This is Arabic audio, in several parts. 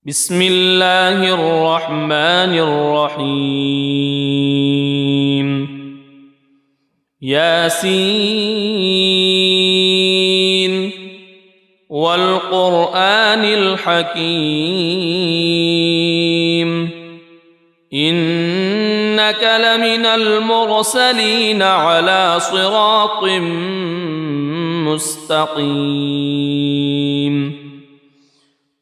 بسم الله الرحمن الرحيم ياسين والقرآن الحكيم إنك لمن المرسلين على صراط مستقيم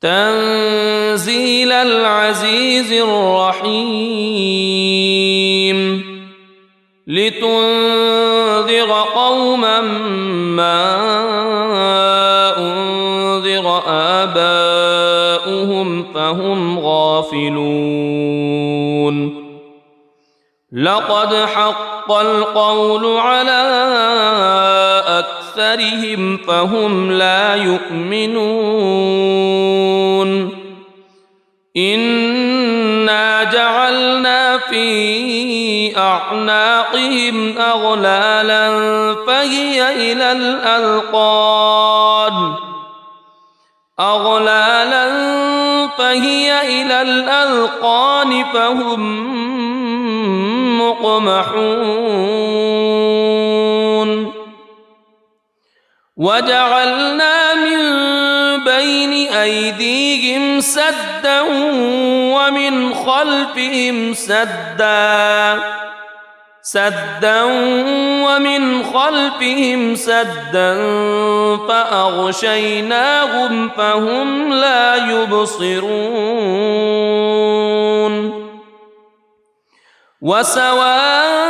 تنزيل العزيز الرحيم لتنذر قوما ما أنذر آباؤهم فهم غافلون لقد حق القول على أكثرهم فهم لا يؤمنون إنا جعلنا في أعناقهم أغلالا فهي إلى الأذقان فهم مقمحون وجعلنا من بين أيديهم سدا ومن خلفهم سدا فأغشيناهم فهم لا يبصرون وسواء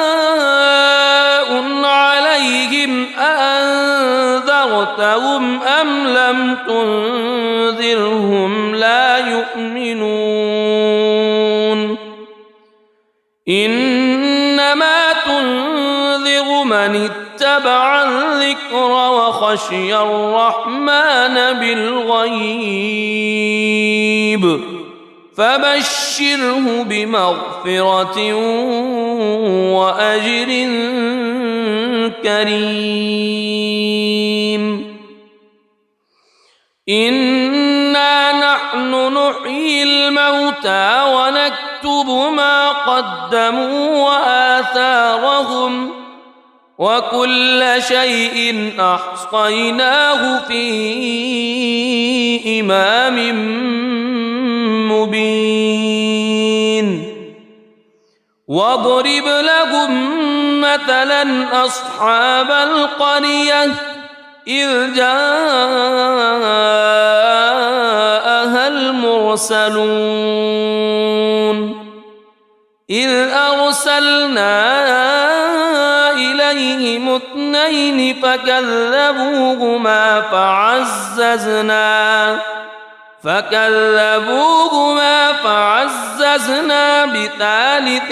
عليهم أأنذرتهم أم لم تنذرهم لا يؤمنون إنما تنذر من اتبع الذكر وخشي الرحمن بالغيب فبشره بمغفرة وأجر كريم إنا نحن نحيي الموتى ونكتب ما قدموا وآثارهم وكل شيء أحصيناه في إمام مبين واضرب لهم مثلا أصحاب القرية إذ جاءها المرسلون إذ أرسلنا إليهم اثنين فكذبوهما فعززنا بثالث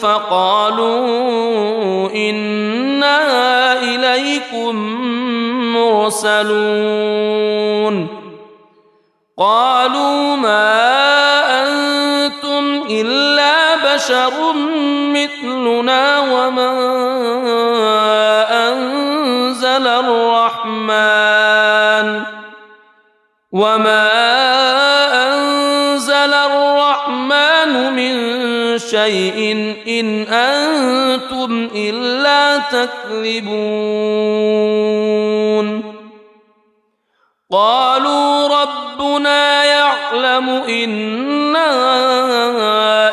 فقالوا إنا إليكم مرسلون قالوا ما أنتم إلا بشر مثلنا وما أنزل الرحمن من شيء إن أنتم إلا تكذبون قالوا ربنا يعلم إنا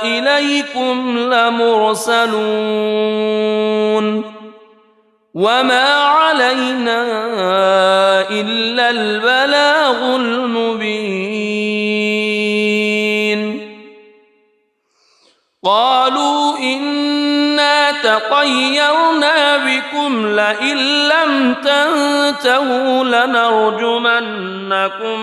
إليكم لمرسلون وما علينا إلا البلاغ المبين قالوا إنا تطيرنا بكم لئن لم تنتهوا لنرجمنكم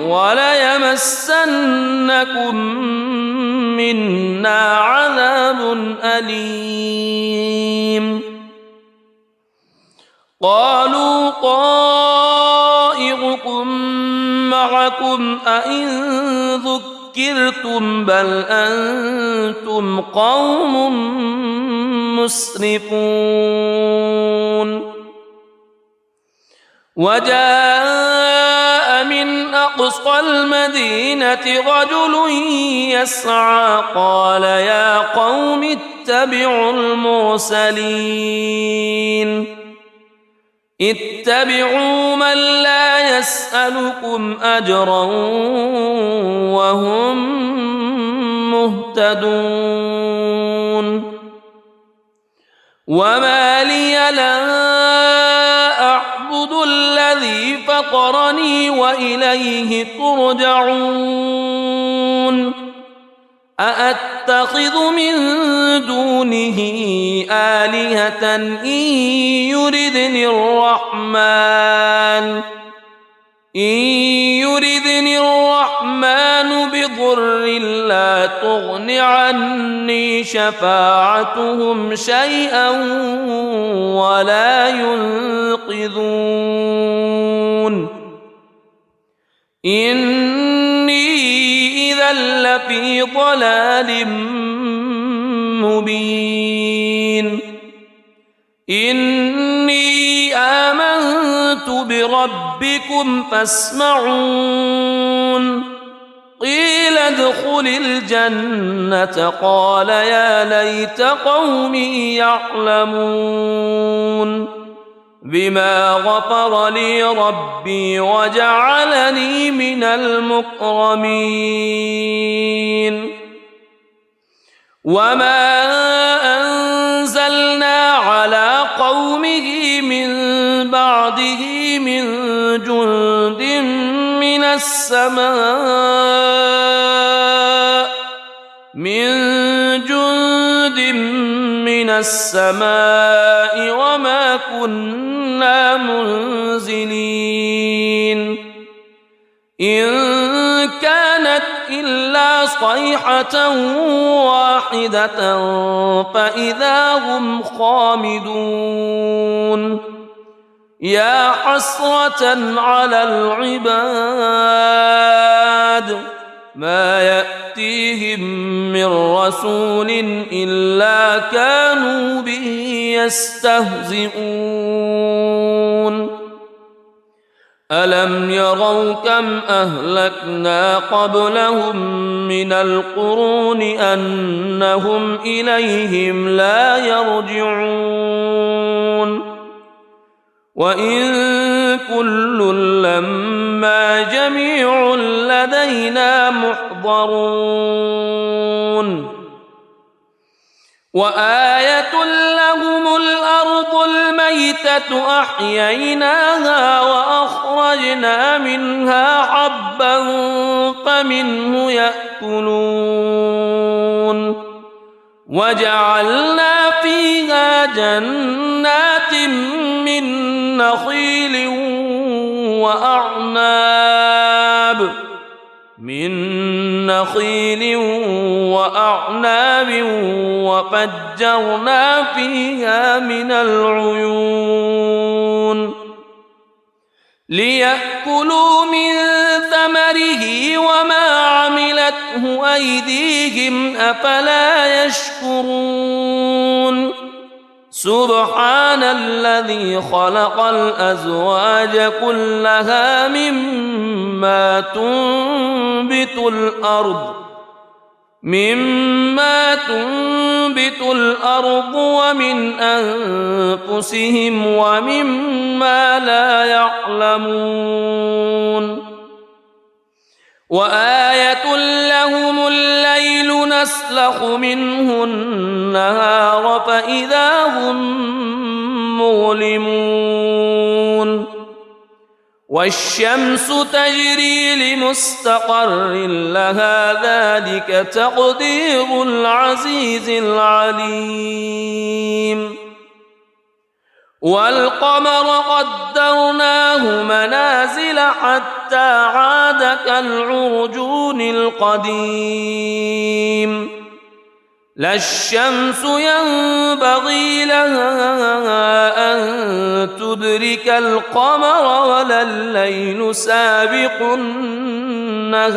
وليمسنكم منا عذاب أليم قالوا طائركم معكم أئن ذكرتم بل أنتم قوم مسرفون وجاء من أقصى المدينة رجل يسعى قال يا قوم اتبعوا المرسلين اتبعوا من لا يسألكم أجرا وهم مهتدون وما لي لا أعبد الذي فطرني وإليه ترجعون أأتخذ من دونه آلهة إن يردني الرحمن بضر لا تغن عني شفاعتهم شيئا ولا ينقذون إني إذا لفي ضلال مبين إني آمنت بربكم فاسمعون قيل ادخل الجنة قال يا ليت قومي يعلمون بما غفر لي ربي وجعلني من المكرمين وما أنزلنا على قومه من بعده من جند من السماء وما كنا منزلين إن كانت إلا صيحة واحدة فإذا هم خامدون يا حسرة على العباد ما يأتيهم من رسول إلا كانوا به يستهزئون ألم يروا كم أهلكنا قبلهم من القرون أنهم إليهم لا يرجعون وإن كل لما جميع لدينا محضرون وآية لهم الأرض الميتة أحييناها وأخرجنا منها حبا فمنه يأكلون وجعلنا فيها جنات من نخيل وأعناب وفجرنا فيها من العيون ليأكلوا من ثمره وما عملته أيديهم أفلا يشكرون سبحان الذي خلق الأزواج كلها مما تنبت الأرض ومن أنفسهم ومما لا يعلمون وآية لهم الليل نسلخ منه النهار فإذا هم مظلمون والشمس تجري لمستقر لها ذلك تقدير العزيز العليم والقمر قدرناه منازل حتى عاد كالعرجون القديم لا الشمس ينبغي لها أن تدرك القمر ولا الليل سابق النهار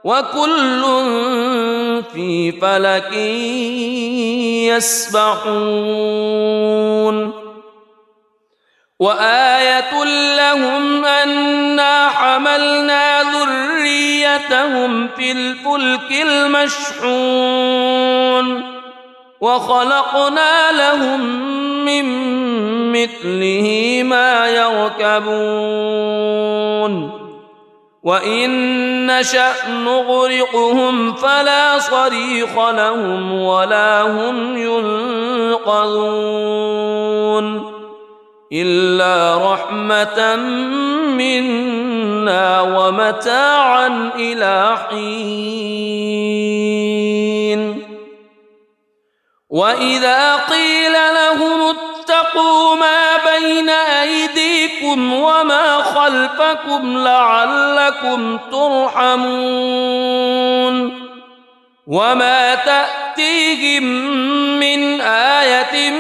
وكل في فلك يسبحون وآية لهم أنا حملنا ذريتهم في الفلك المشحون وخلقنا لهم من مثله ما يركبون وإن نشأ نغرقهم فلا صريخ لهم ولا هم ينقذون إلا رحمة منا ومتاعا إلى حين وإذا قيل لهم اتقوا ما بين أيديكم وما خلفكم لعلكم ترحمون وما تأتيهم من آية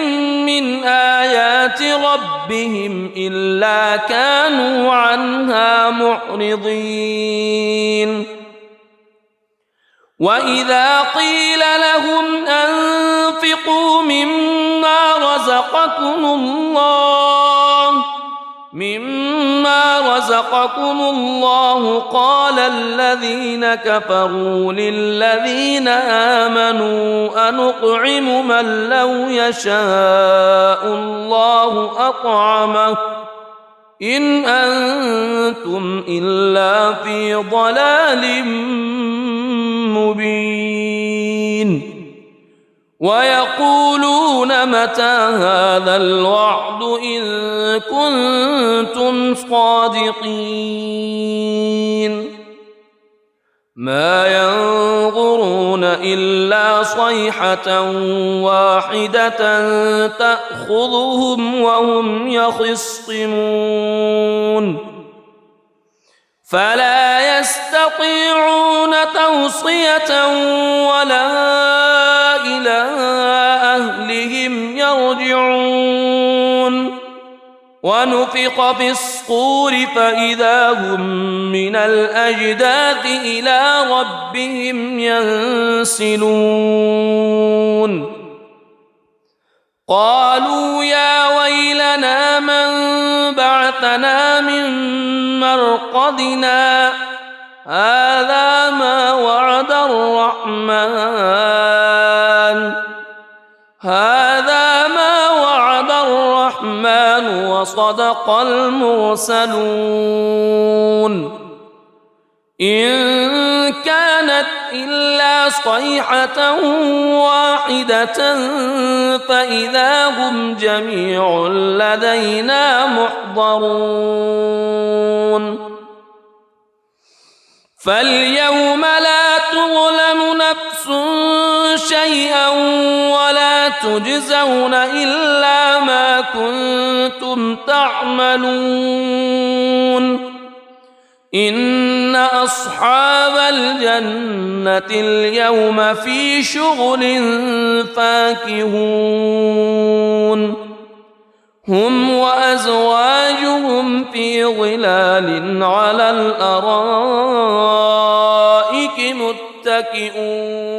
من آيات ربهم إلا كانوا عنها معرضين وإذا قيل لهم أنفقوا مما رزقكم الله قال الذين كفروا للذين آمنوا أنطعم من لو يشاء الله أطعمه إن أنتم إلا في ضلال مبين ويقولون متى هذا الوعد إن كنتم صادقين ما ينظرون إلا صيحة واحدة تأخذهم وهم يخصمون فلا يستطيعون توصية ولا إلى أهلهم يرجعون ونفخ في الصور فإذا هم من الأجداث إلى ربهم ينسلون قالوا يا ويلنا من بعثنا من مرقدنا هذا ما وعد الرحمن وصدق المرسلون إن كانت إلا صيحة واحدة فإذا هم جميع لدينا محضرون فاليوم لا تظلم نفس شيئا ولا تجزون إلا ما كنتم تعملون إن أصحاب الجنة اليوم في شغل فاكهون هم وأزواجهم في ظلال على الأرائك متكئون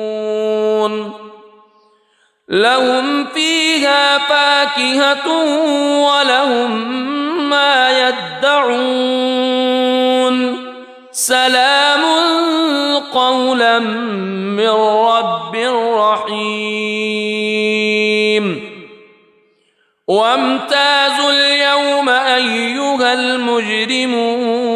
لهم فيها فاكهة ولهم ما يدعون سلام قولا من رب رحيم وامتازوا اليوم أيها المجرمون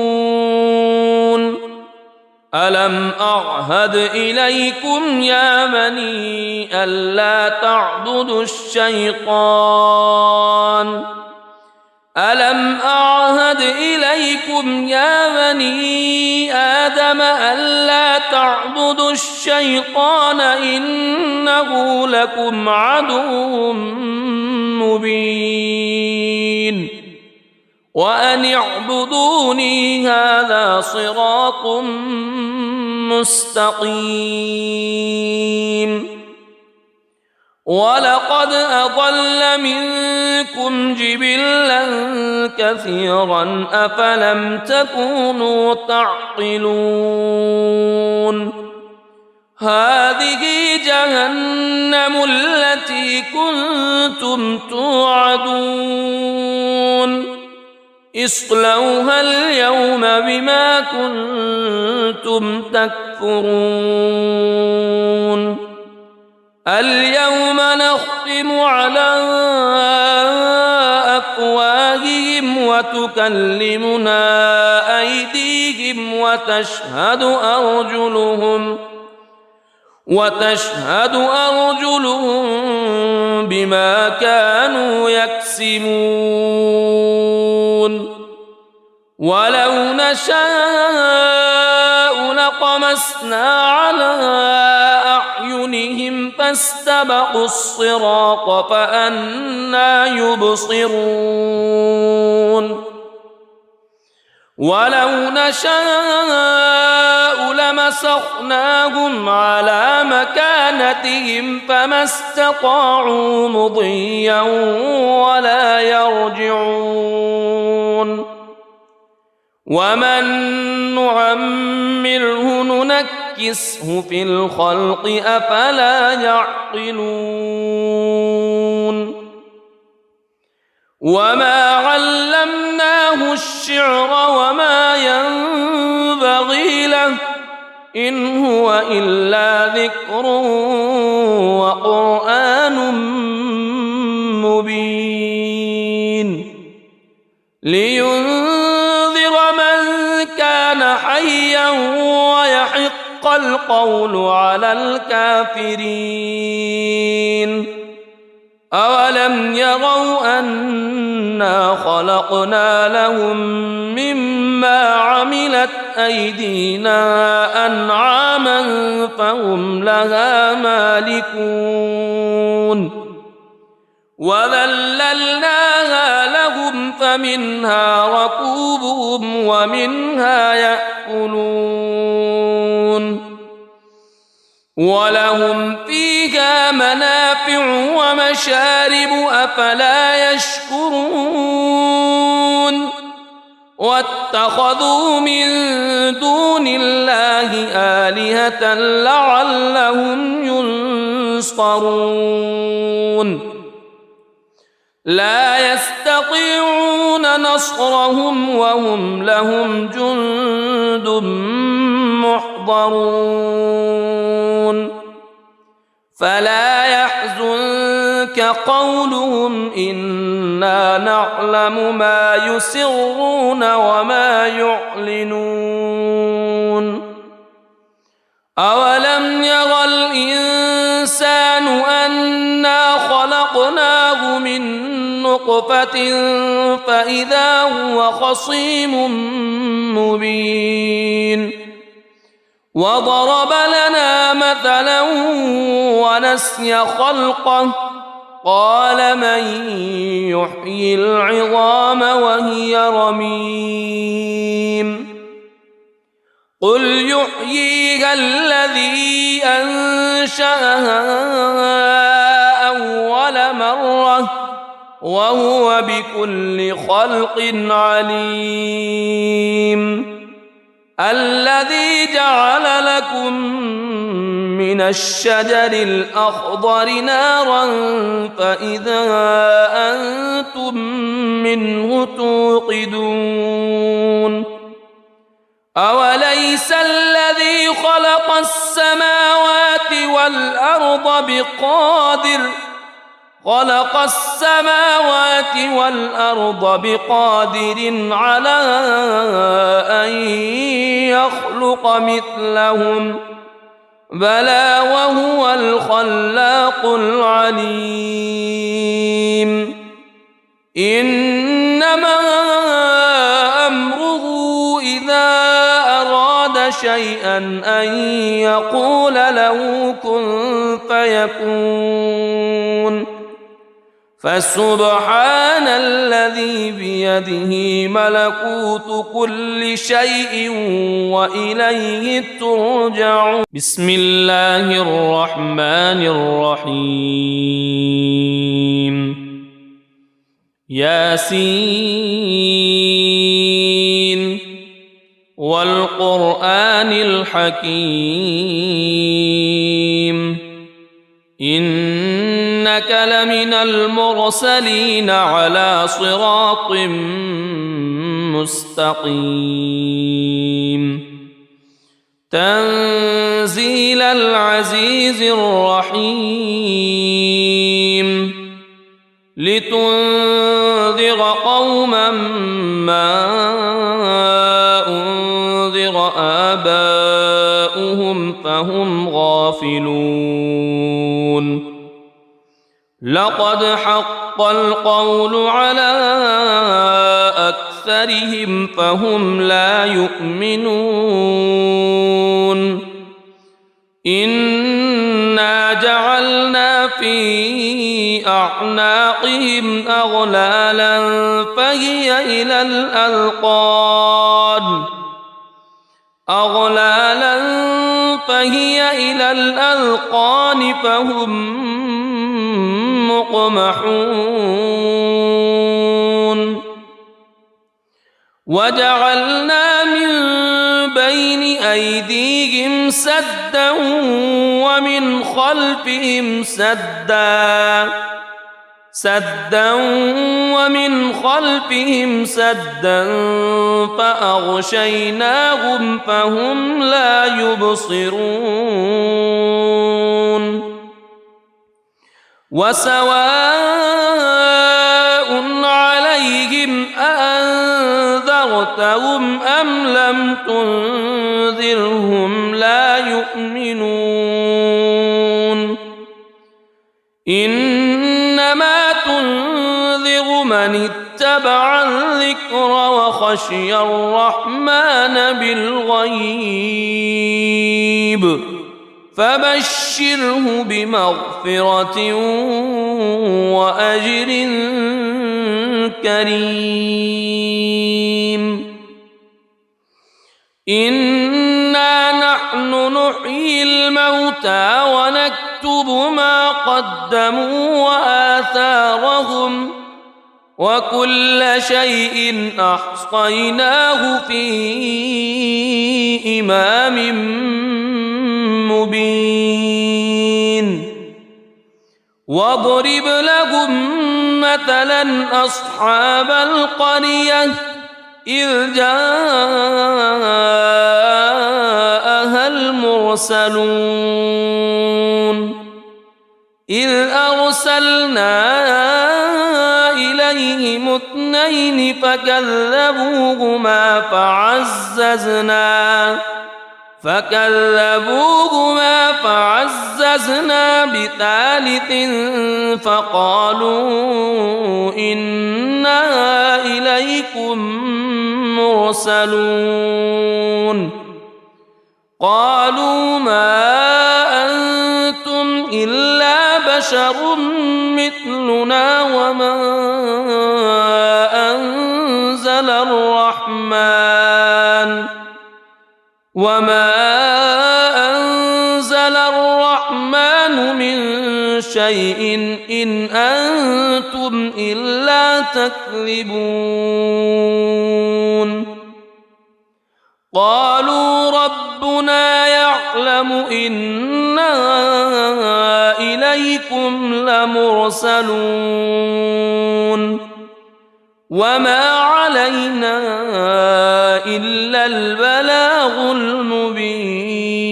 ألم أعهد إليكم يا بني ألا تعبدوا الشيطان ألم أعهد إليكم يا بني آدم ألا تعبدوا الشيطان إنه لكم عدو مبين وأن اعبدوني هذا صراط مستقيم ولقد أضل منكم جبلا كثيرا أفلم تكونوا تعقلون هذه جهنم التي كنتم توعدون اصلوها اليوم بما كنتم تكفرون اليوم نختم على أفواههم وتكلمنا أيديهم وتشهد أرجلهم بما كانوا يكسبون ولو نشاء لطمسنا على أعينهم فاستبقوا الصراط فأنى يبصرون ولو نشاء لمسخناهم على مكانتهم فما استطاعوا مضيا ولا يرجعون ومن نعمره ننكسه في الخلق أفلا يعقلون وما علمناه الشعر وما ينبغي له إن هو إلا ذكر وقرآن مبين لينذر من كان حيا ويحق القول على الكافرين أولم يروا أنا خلقنا لهم مما عملت أيدينا أنعاما فهم لها مالكون وذللناها لهم فمنها ركوبهم ومنها يأكلون ولهم فيها منافع ومشارب أفلا يشكرون واتخذوا من دون الله آلهة لعلهم ينصرون لا يستطيعون نصرهم وهم لهم جند محضرون فلا يحزنك قولهم إنا نعلم ما يسرون وما يعلنون أولم ير الإنسان أنا خلقناه من نطفة فإذا هو خصيم مبين وضرب لنا مثلا ونسي خلقه قال من يحيي العظام وهي رميم قل يحييها الذي أنشأها أول مرة وهو بكل خلق عليم الذي جعل لكم من الشجر الأخضر نارا فإذا أنتم منه توقدون أوليس الذي خلق السماوات والأرض بقادر على أن يخلق مثلهم بلى وهو الخلاق العليم إنما أمره إذا أراد شيئا أن يقول له كن فيكون فسبحان الذي بيده ملكوت كل شيء وإليه ترجعون بسم الله الرحمن الرحيم ياسين والقرآن الحكيم إنك إنك لمن المرسلين على صراط مستقيم تنزيل العزيز الرحيم لتنذر قوما ما أنذر آباؤهم فهم غافلون لقد حق القول على أكثرهم فهم لا يؤمنون إنا جعلنا في أعناقهم أغلالا فهي إلى الأذقان فهم مقمحون وجعلنا من بين أيديهم سدا ومن خلفهم سدا فأغشيناهم فهم لا يبصرون وسواء عليهم أأنذرتهم أم لم تنذرهم لا يؤمنون إنما تنذر من اتبع الذكر وخشي الرحمن بالغيب فبشره بمغفرة وأجر كريم إنا نحن نحيي الموتى ونكتب ما قدموا وآثارهم وكل شيء أحصيناه في إمام مبين واضرب لهم مثلا أصحاب القرية إذ جاءها المرسلون إذ أرسلنا إليهم اثنين فكذبوهما فعززنا بثالث فقالوا إنا إليكم مرسلون قالوا ما أنتم إلا بشر مثلنا وما أنزل الرحمن من شيء إن أنتم إلا تكذبون قالوا ربنا يعلم إنا إليكم لمرسلون وما علينا إلا البلاغ المبين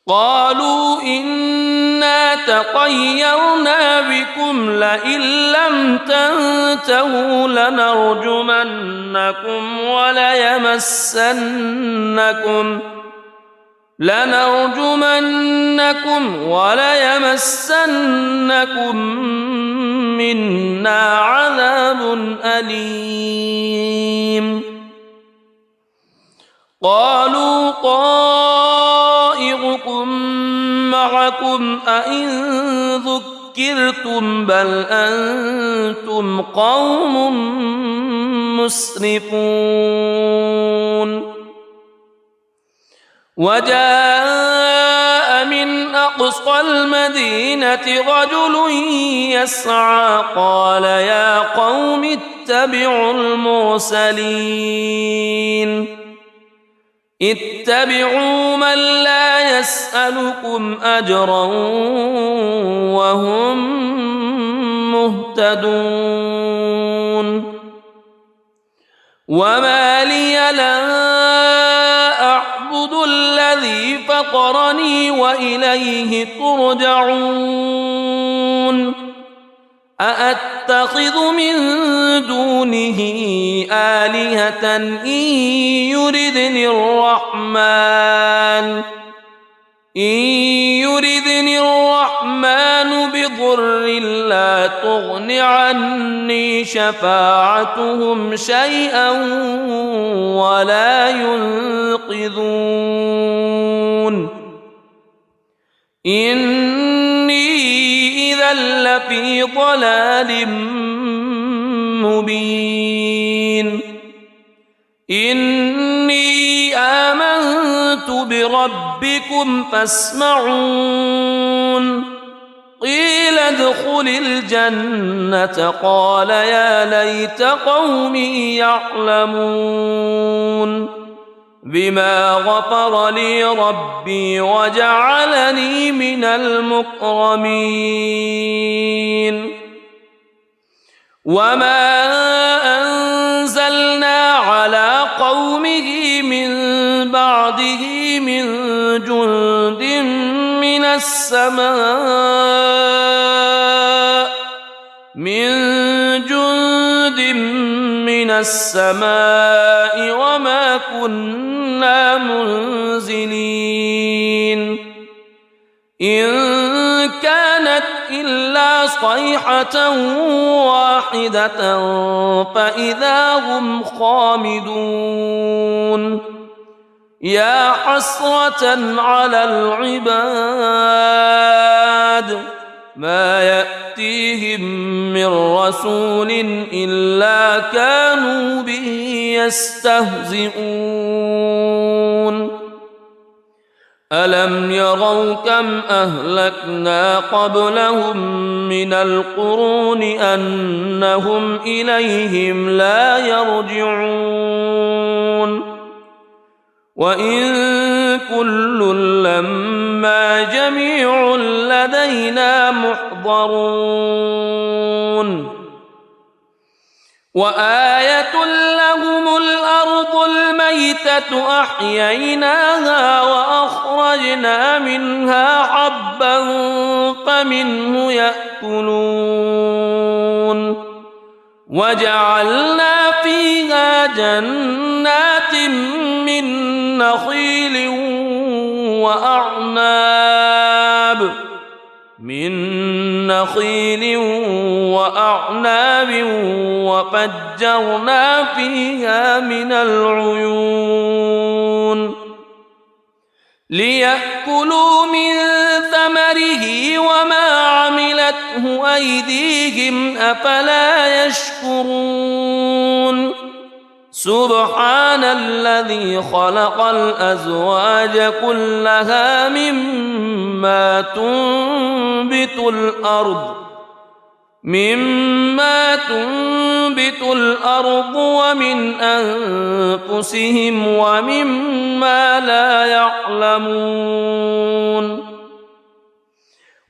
قالوا إنا تطيرنا بكم لئن لم تنتهوا لنرجمنكم وليمسنكم منا عذاب أليم قالوا طائركم معكم أئن ذكرتم بل أنتم قوم مسرفون وجاء من أقصى المدينة رجل يسعى قال يا قوم اتبعوا المرسلين اتبعوا من لا يسألكم أجرا وهم مهتدون وما لي لا أعبد الذي فطرني وإليه ترجعون أأتخذ من دونه آلهة إن يردني الرحمن بضر لا تغن عني شفاعتهم شيئا ولا ينقذون إني إذا لفي ضلال مبين إني آمنت بربكم فاسمعون قيل ادخل الجنة قال يا ليت قومي يعلمون بما غفر لي ربي وجعلني من المكرمين وما أنزلنا على قومه من بعده من جند من السماء وما كنا منزلين إن كانت إلا صيحة واحدة فإذا هم خامدون يا حسرة على العباد ما يأتيهم من رسول إلا كانوا به يستهزئون ألم يروا كم أهلكنا قبلهم من القرون أنهم إليهم لا يرجعون وإن كل لما جميع لدينا محضرون وآية لهم الأرض الميتة أحييناها وأخرجنا منها حبا فمنه يأكلون وجعلنا فيها جنات من نخيل وأعناب وفجرنا فيها من العيون ليأكلوا من ثمره وما عملته أيديهم أفلا يشكرون سبحان الذي خلق الأزواج كلها مما تنبت الأرض ومن أنفسهم ومما لا يعلمون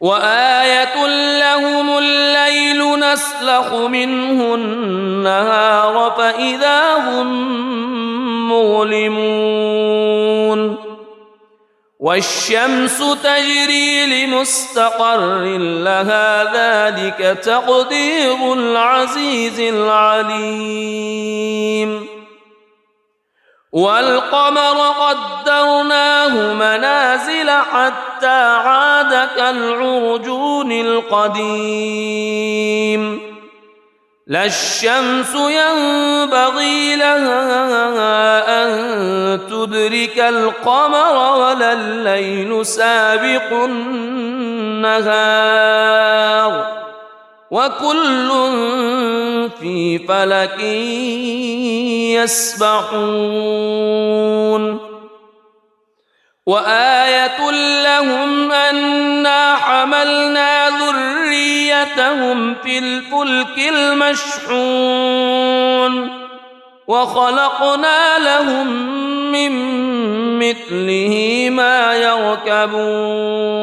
وآية لهم الليل نسلخ منه النهار فإذا هم مظلمون والشمس تجري لمستقر لها ذلك تقدير العزيز العليم والقمر قدرناه منازل حتى عاد كالعرجون القديم لا الشمس ينبغي لها أن تدرك القمر ولا الليل سابق النهار وكل في فلك يسبحون وآية لهم أنا حملنا ذريتهم في الفلك المشحون وخلقنا لهم من مثله ما يركبون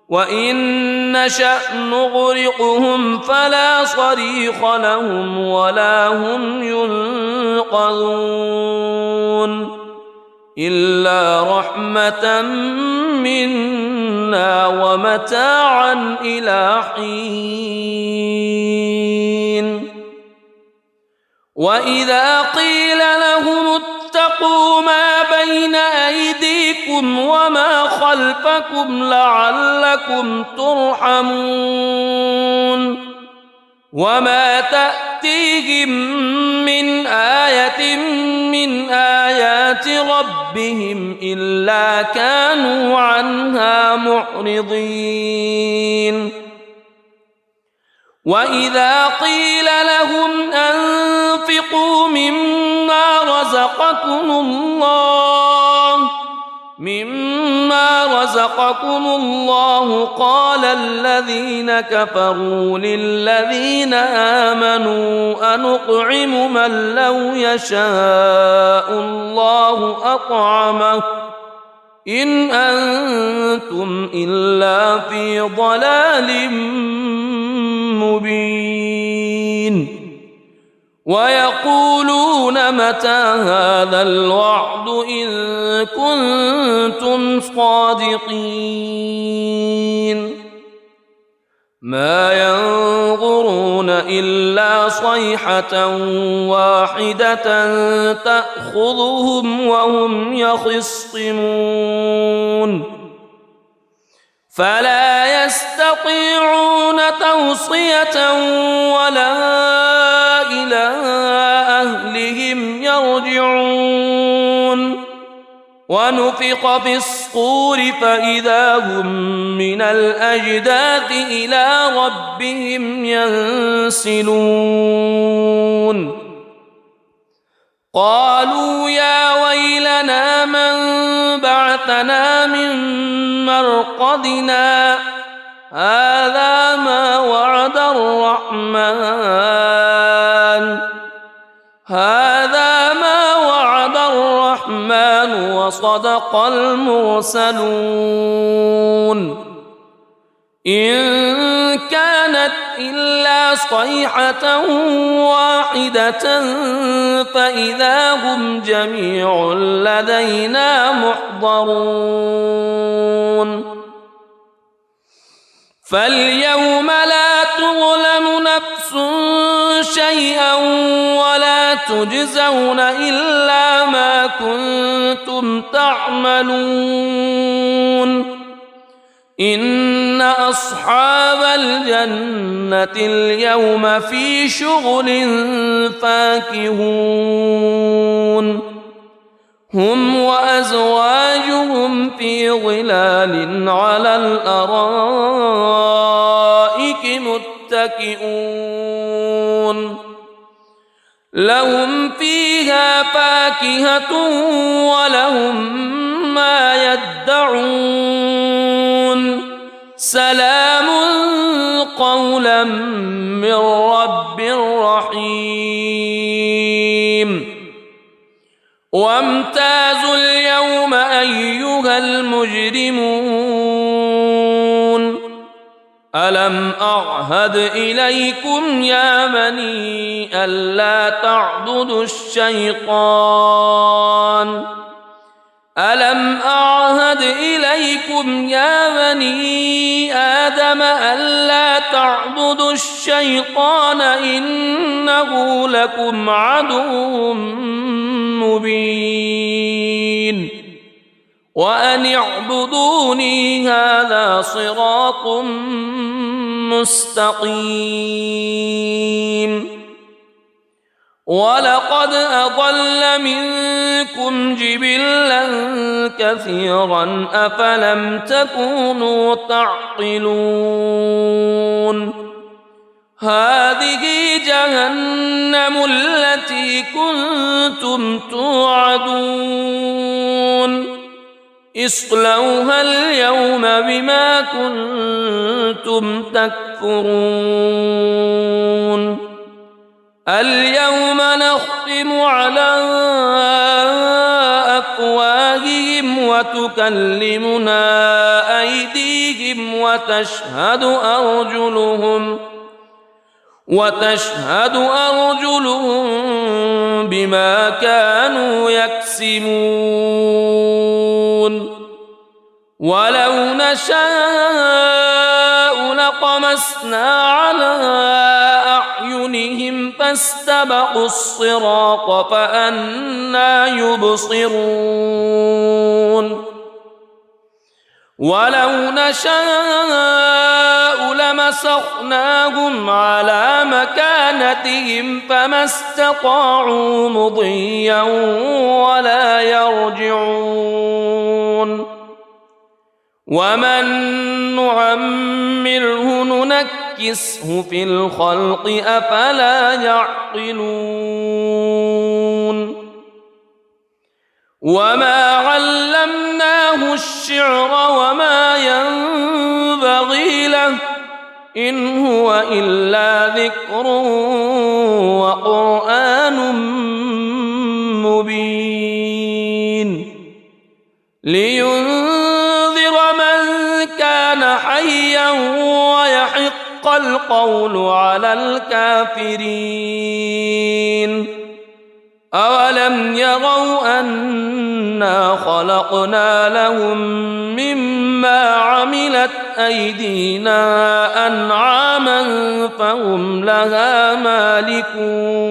وإن نشأ نغرقهم فلا صريخ لهم ولا هم ينقذون إلا رحمة منا ومتاعا إلى حين وإذا قيل لهم اتقوا ما بين أيديكم وما خلفكم لعلكم ترحمون وما تأتيهم من آية من آيات ربهم إلا كانوا عنها معرضين وإذا قيل لهم أنفقوا مما رزقكم الله قال الذين كفروا للذين آمنوا أنطعم من لو يشاء الله أطعمه إن أنتم إلا في ضلال مبين ويقولون متى هذا الوعد إن كنتم صادقين ما ينظرون إلا صيحة واحدة تأخذهم وهم يخصمون فلا يستطيعون توصية ولا إلى أهلهم يرجعون ونفخ في الصور فإذا هم من الأجداث إلى ربهم ينسلون قالوا يا ويلنا من بعثنا من مرقدنا هذا ما وعد الرحمن وصدق المرسلون إن كانت إلا صيحة واحدة فإذا هم جميع لدينا محضرون فاليوم لا تظلم نفس شيئا ولا تجزون إلا ما كنتم تعملون إن أصحاب الجنة اليوم في شغل فاكهون هم وأزواجهم في ظلال على الأرائك متكئون لهم فيها فاكهة ولهم ما يدعون سلام قولا من رب رحيم وامتازوا اليوم أيها المجرمون ألم أعهد إليكم يا بني ألا تعبدوا الشيطان ألم أعهد إليكم يا بني آدم ألا تعبدوا الشيطان إنه لكم عدو مبين وأن اعبدوني هذا صراط مستقيم ولقد أضل منكم جبلا كثيرا أفلم تكونوا تعقلون هذه جهنم التي كنتم توعدون اصلوها اليوم بما كنتم تكفرون اليوم نختم على أفواههم وتكلمنا أيديهم وتشهد أرجلهم بما كانوا يكسبون ولو نشاء لطمسنا على أعينهم فاستبقوا الصراط فأنى يبصرون ولو نشاء لمسخناهم على مكانتهم فما استطاعوا مضيا ولا يرجعون ومن نعمره ننكسه في الخلق أفلا يعقلون وما علمناه الشعر وما ينبغي له إن هو إلا ذكر وقرآن مبين لينذر من كان حيا ويحق القول على الكافرين أولم يروا أنا خلقنا لهم مما عملت أيدينا أنعاما فهم لها مالكون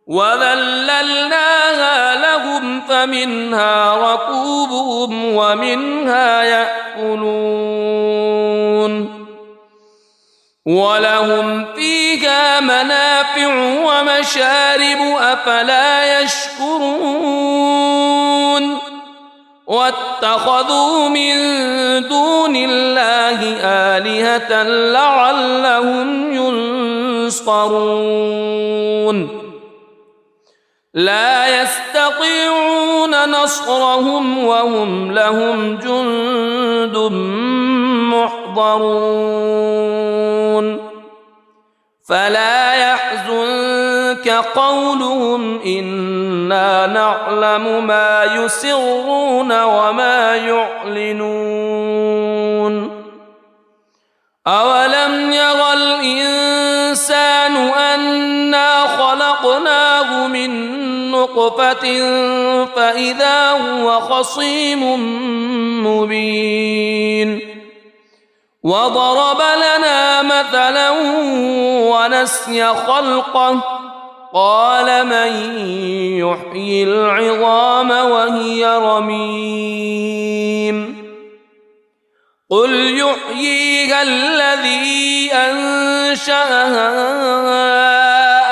وذللناها لهم فمنها ركوبهم ومنها يأكلون ولهم فيها منافع ومشارب أفلا يشكرون واتخذوا من دون الله آلهة لعلهم ينصرون لا يستطيعون نصرهم وهم لهم جند محضرون فلا يحزنك قولهم إنا نعلم ما يسرون وما يعلنون أولم ير الإنسان أنا خلقناه من نطفة فإذا هو خصيم مبين وضرب لنا مثلا ونسي خلقه قال من يحيي العظام وهي رميم قل يحييها الذي أنشأها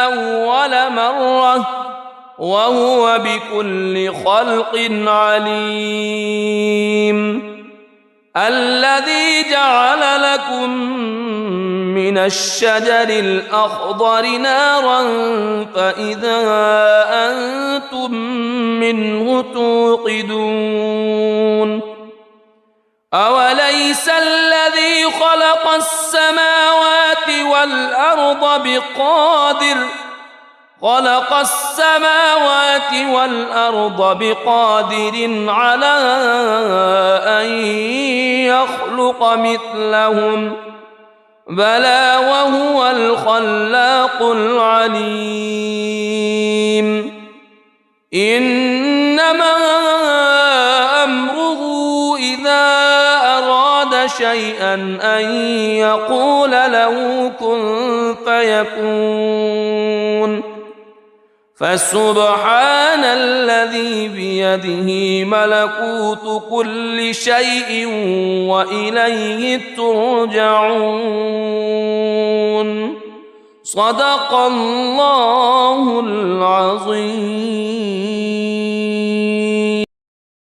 أول مرة وهو بكل خلق عليم الذي جعل لكم من الشجر الأخضر نارا فإذا أنتم منه توقدون أوليس الذي خلق السماوات والأرض بقادر على أن يخلق مثلهم بلى وهو الخلاق العليم إنما أمره إذا أراد شيئا أن يقول له كن فيكون فسبحان الذي بيده ملكوت كل شيء وإليه ترجعون صدق الله العظيم.